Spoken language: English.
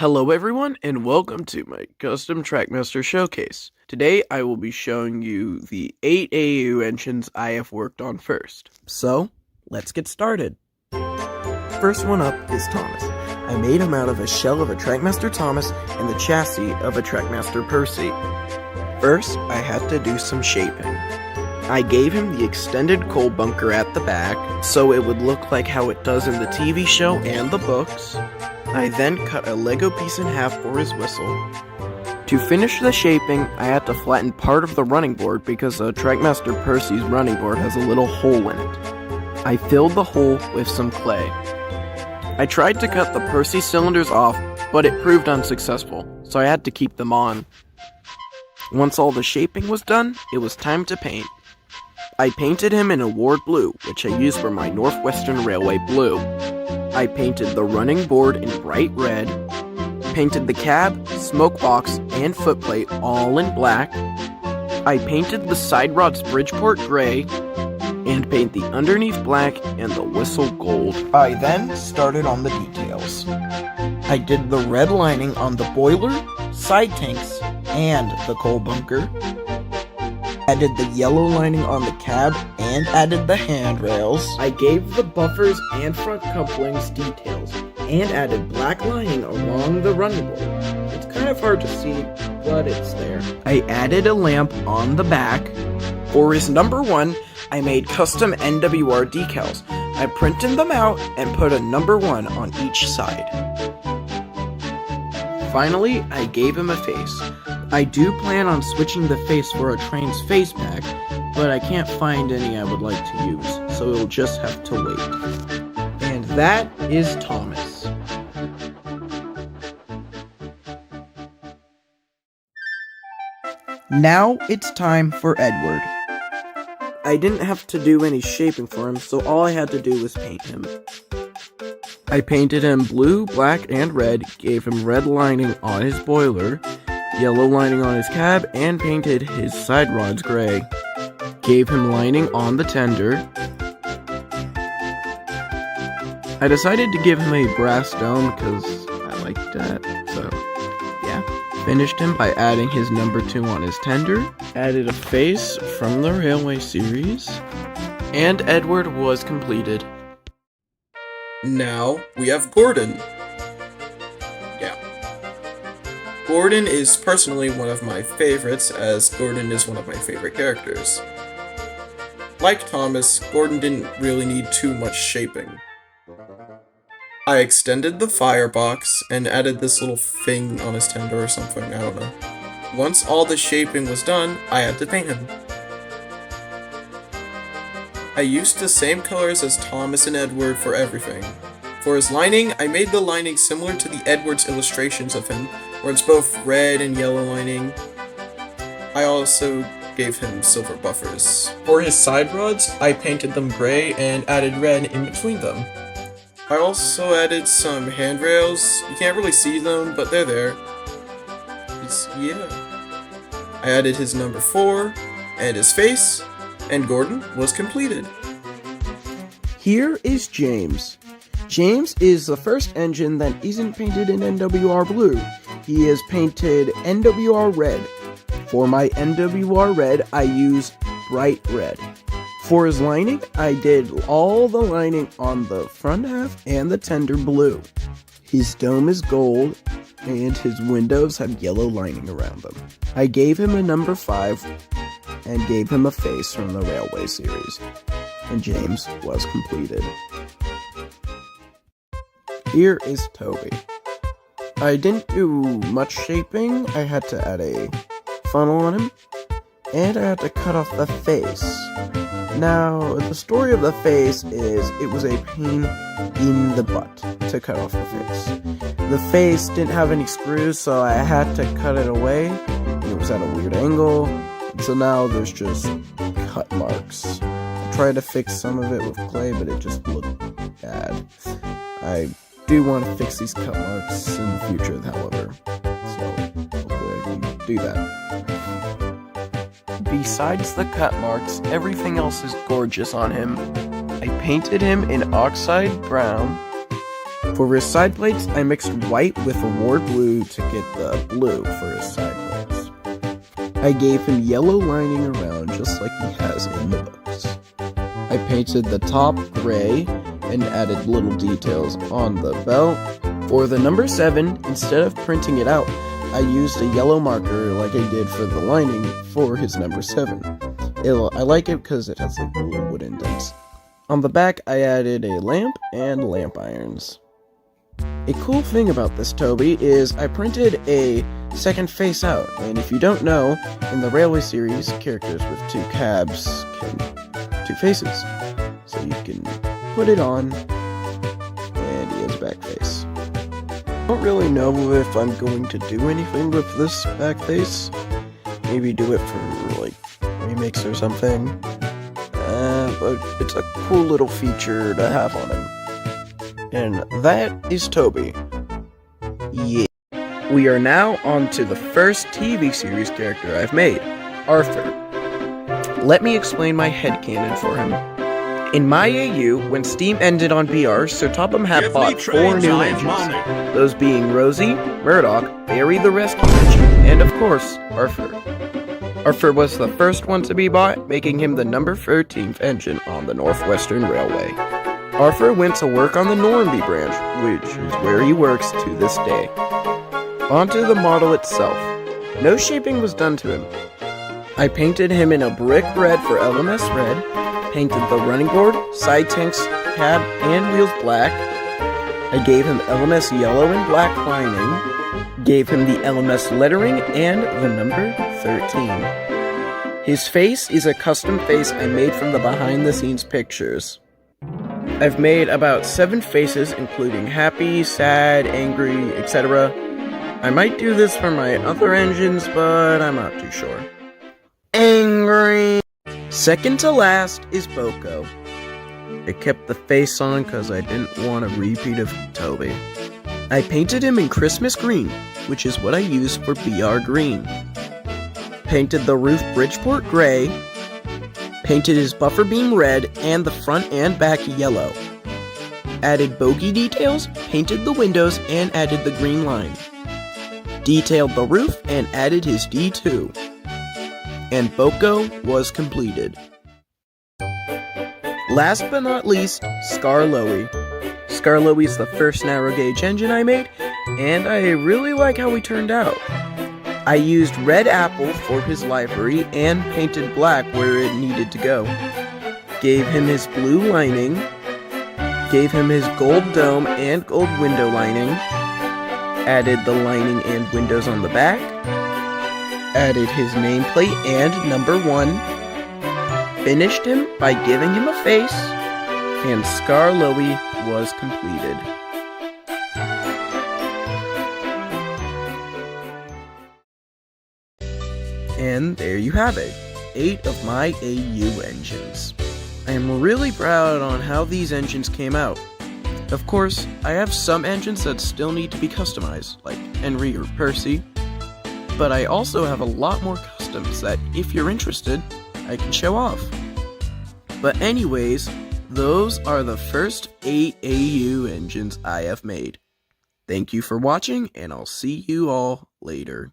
Hello everyone, and welcome to my custom Trackmaster showcase. Today I will be showing you the 8 AAU engines I have worked on first. So, let's get started. First one up is Thomas. I made him out of a shell of a Trackmaster Thomas and the chassis of a Trackmaster Percy. First, I had to do some shaping. I gave him the extended coal bunker at the back, so it would look like how it does in the TV show and the books. I then cut a Lego piece in half for his whistle. To finish the shaping, I had to flatten part of the running board because Trackmaster Percy's running board has a little hole in it. I filled the hole with some clay. I tried to cut the Percy cylinders off, but it proved unsuccessful, so I had to keep them on. Once all the shaping was done, it was time to paint. I painted him in Award Blue, which I used for my Northwestern Railway blue. I painted the running board in bright red, painted the cab, smoke box, and footplate all in black. I painted the side rods Bridgeport gray, and paint the underneath black and the whistle gold. I then started on the details. I did the red lining on the boiler, side tanks, and the coal bunker. Added the yellow lining on the cab and added the handrails. I gave the buffers and front couplings details and added black lining along the running board. It's kind of hard to see, but it's there. I added a lamp on the back. For his number 1, I made custom NWR decals. I printed them out and put a number 1 on each side. Finally, I gave him a face. I do plan on switching the face for a train's face pack, but I can't find any I would like to use, so it'll just have to wait. And that is Thomas. Now it's time for Edward. I didn't have to do any shaping for him, so all I had to do was paint him. I painted him blue, black, and red, gave him red lining on his boiler, yellow lining on his cab, and painted his side rods gray. Gave him lining on the tender. I decided to give him a brass dome because I like that, so yeah. Finished him by adding his number 2 on his tender, added a face from the Railway series, and Edward was completed. Now we have Gordon. Gordon is personally one of my favorites, as Gordon is one of my favorite characters. Like Thomas, Gordon didn't really need too much shaping. I extended the firebox and added this little thing on his tender or something, I don't know. Once all the shaping was done, I had to paint him. I used the same colors as Thomas and Edward for everything. For his lining, I made the lining similar to the Edward's illustrations of him, where it's both red and yellow lining. I also gave him silver buffers. For his side rods, I painted them gray and added red in between them. I also added some handrails. You can't really see them, but they're there. Yeah. I added his number 4 and his face, and Gordon was completed. Here is James. James is the first engine that isn't painted in NWR blue. He is painted NWR red. For my NWR red, I use bright red. For his lining, I did all the lining on the front half and the tender blue. His dome is gold, and his windows have yellow lining around them. I gave him a number 5 and gave him a face from the Railway series. And James was completed. Here is Toby. I didn't do much shaping. I had to add a funnel on him, and I had to cut off the face. Now, the story of the face is it was a pain in the butt to cut off the face. The face didn't have any screws, so I had to cut it away. It was at a weird angle, so now there's just cut marks. I tried to fix some of it with clay, but it just looked bad. I do want to fix these cut marks in the future, however, so hopefully I can do that. Besides the cut marks, everything else is gorgeous on him. I painted him in oxide brown, For his side plates, I mixed white with award blue to get the blue for his side plates. I gave him yellow lining around just like he has in the books. I painted the top gray and added little details on the belt. For the number 7, instead of printing it out, I used a yellow marker like I did for the lining for his number 7. I like it because it has like little wood indents. On the back, I added a lamp and lamp irons. A cool thing about this Toby is I printed a second face out, and if you don't know, in the Railway series, characters with 2 cabs can 2 faces. So you can put it on, and he has back face. I don't really know if I'm going to do anything with this back face. Maybe do it for, like, remakes or something. But it's a cool little feature to have on him. And that is Toby. Yeah. We are now on to the first TV series character I've made, Arthur. Let me explain my headcanon for him. In my AU, when Steam ended on BR, Sir Topham had bought 4 new engines, those being Rosie, Murdoch, Barry the Rescue Engine, and of course, Arthur. Arthur was the first one to be bought, making him the number 13th engine on the Northwestern Railway. Arthur went to work on the Normandy branch, which is where he works to this day. Onto the model itself. No shaping was done to him. I painted him in a brick red for LMS red, painted the running board, side tanks, cab, and wheels black. I gave him LMS yellow and black lining, gave him the LMS lettering, and the number 13. His face is a custom face I made from the behind-the-scenes pictures. I've made about 7 faces, including happy, sad, angry, etc. I might do this for my other engines, but I'm not too sure. Angry! Second to last is Boco. I kept the face on because I didn't want a repeat of Toby. I painted him in Christmas green, which is what I used for BR green. Painted the roof Bridgeport gray, painted his buffer beam red and the front and back yellow. Added bogey details, painted the windows, and added the green line. Detailed the roof and added his D2. And Boco was completed. Last but not least, Skarloey. Skarloey's the first narrow gauge engine I made, and I really like how he turned out. I used red apple for his livery and painted black where it needed to go. Gave him his blue lining, gave him his gold dome and gold window lining, added the lining and windows on the back, added his nameplate and number 1, finished him by giving him a face, and Skarloey was completed. And there you have it, 8 of my AU engines. I am really proud on how these engines came out. Of course, I have some engines that still need to be customized, like Henry or Percy, but I also have a lot more customs that, if you're interested, I can show off. But anyways, those are the first 8 AU engines I have made. Thank you for watching, and I'll see you all later.